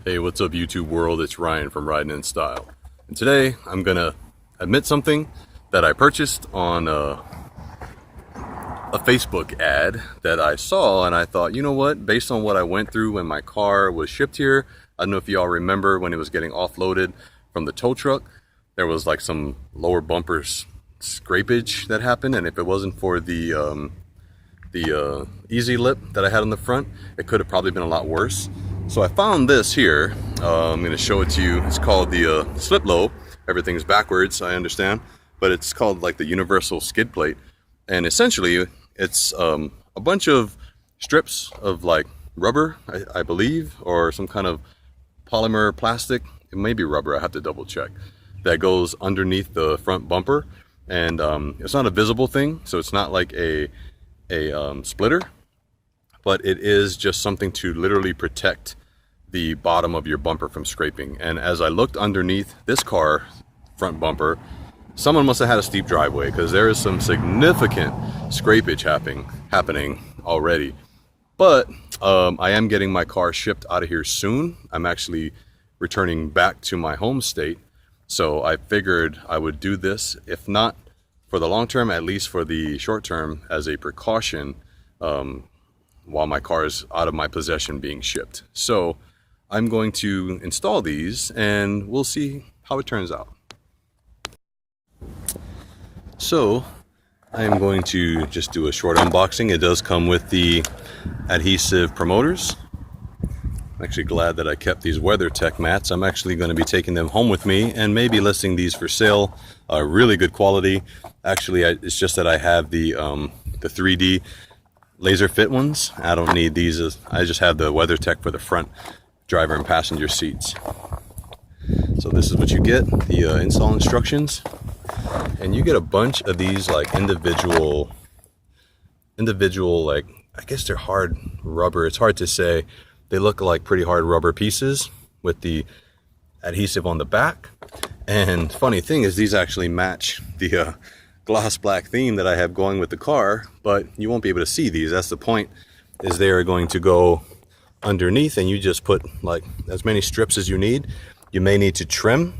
Hey, what's up YouTube world? It's Ryan from Riding in Style. And today I'm gonna admit something that I purchased on a Facebook ad that I saw, and I thought, you know what, based on what I went through when my car was shipped here, I don't know if y'all remember when it was getting offloaded from the tow truck, there was like some lower bumpers scrapage that happened, and if it wasn't for the easy lip that I had on the front, it could have probably been a lot worse. So I found this here. I'm going to show it to you. It's called the slip low. Everything's backwards, I understand, but it's called like the universal skid plate. And essentially it's a bunch of strips of like rubber, I believe, or some kind of polymer plastic. It may be rubber, I have to double check, that goes underneath the front bumper. And it's not a visible thing, so it's not like a splitter, but it is just something to literally protect the bottom of your bumper from scraping. And as I looked underneath this car front bumper, someone must have had a steep driveway, because there is some significant scrapage happening already. But I am getting my car shipped out of here soon. I'm actually returning back to my home state, so I figured I would do this, if not for the long term, at least for the short term, as a precaution while my car is out of my possession being shipped. So I'm going to install these and we'll see how it turns out. So I am going to just do a short unboxing. It does come with the adhesive promoters. I'm actually glad that I kept these WeatherTech mats. I'm actually going to be taking them home with me and maybe listing these for sale. Really good quality. Actually, it's just that I have the 3D laser fit ones. I don't need these. I just have the WeatherTech for the front driver and passenger seats. So this is what you get, the install instructions, and you get a bunch of these like individual like, I guess they're hard rubber. It's hard to say. They look like pretty hard rubber pieces with the adhesive on the back. And funny thing is, these actually match the gloss black theme that I have going with the car, but you won't be able to see these. That's the point, is they are going to go underneath, and you just put like as many strips as you need. You may need to trim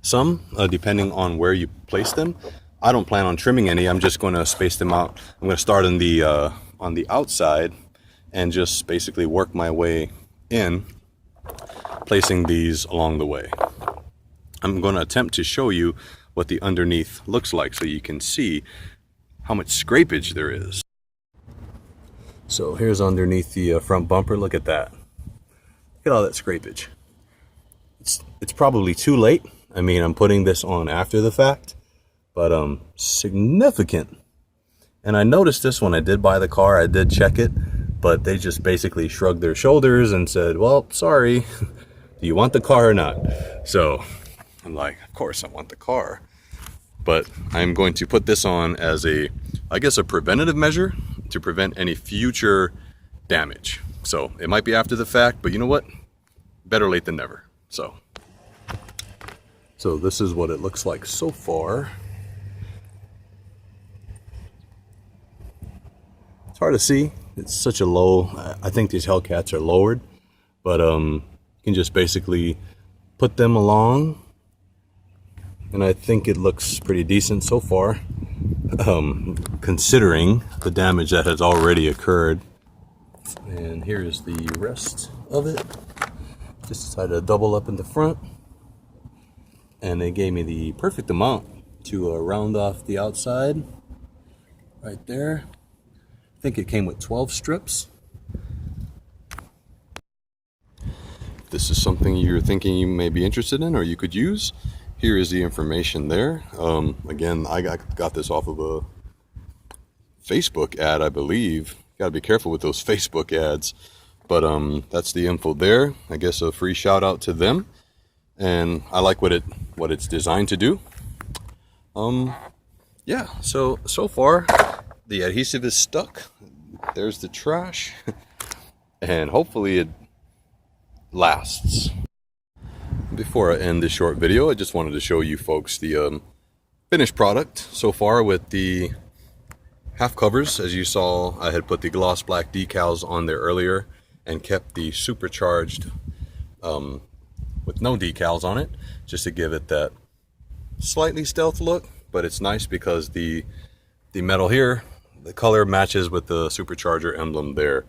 some depending on where you place them. I don't plan on trimming any. I'm just going to space them out. I'm going to start on the outside and just basically work my way in, placing these along the way. I'm going to attempt to show you what the underneath looks like so you can see how much scrapage there is. So here's underneath the front bumper. Look at that. Look at all that scrapage. It's probably too late. I mean, I'm putting this on after the fact, but significant. And I noticed this when I did buy the car. I did check it, but they just basically shrugged their shoulders and said, well, sorry, do you want the car or not? So I'm like, of course I want the car. But I'm going to put this on as I guess a preventative measure to prevent any future damage. So it might be after the fact, but you know what? Better late than never. So this is what it looks like so far. It's hard to see. It's such a low, I think these Hellcats are lowered, but you can just basically put them along, and I think it looks pretty decent so far, considering the damage that has already occurred. And here's the rest of it. Just decided to double up in the front, and they gave me the perfect amount to round off the outside right there. I think it came with 12 strips. If this is something you're thinking you may be interested in or you could use, here is the information there. Again, I got this off of a Facebook ad, I believe. Got to be careful with those Facebook ads. But that's the info there. I guess a free shout out to them. And I like what it's designed to do. Yeah, so far the adhesive is stuck. There's the trash. And hopefully it lasts. Before I end this short video, I just wanted to show you folks the finished product so far with the half covers. As you saw, I had put the gloss black decals on there earlier and kept the supercharged with no decals on it, just to give it that slightly stealth look. But it's nice because the metal here, the color matches with the supercharger emblem there.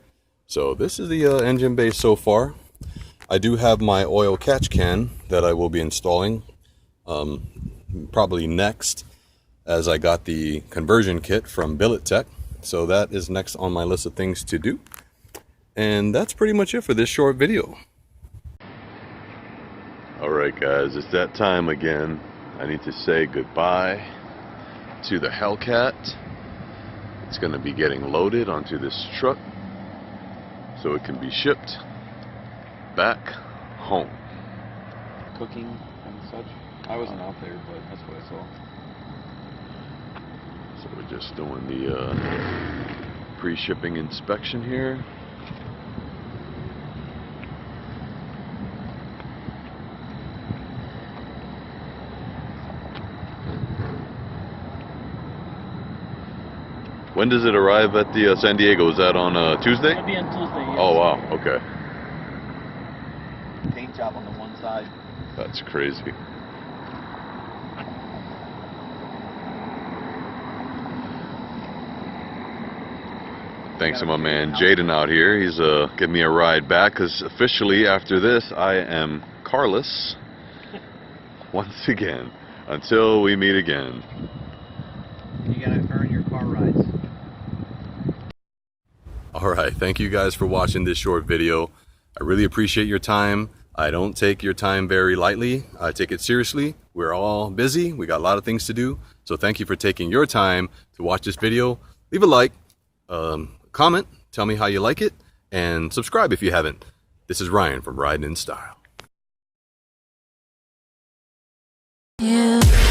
So this is the engine base so far. I do have my oil catch can that I will be installing probably next, as I got the conversion kit from Billet Tech. So that is next on my list of things to do. And that's pretty much it for this short video. Alright guys, it's that time again. I need to say goodbye to the Hellcat. It's going to be getting loaded onto this truck so it can be shipped back home. Cooking and such. I wasn't out there, but that's what I saw. So we're just doing the pre-shipping inspection here. When does it arrive at the San Diego? Is that on Tuesday? It'll be on Tuesday, yes. Oh wow, okay. Paint job on the one side. That's crazy. Thanks to my man Jaden out here. He's giving me a ride back because officially after this I am carless once again until we meet again. You gotta earn your car rides. Alright, thank you guys for watching this short video. I really appreciate your time. I don't take your time very lightly. I take it seriously. We're all busy. We got a lot of things to do. So thank you for taking your time to watch this video. Leave a like, comment, tell me how you like it, and subscribe if you haven't. This is Ryan from Riding in Style. Yeah.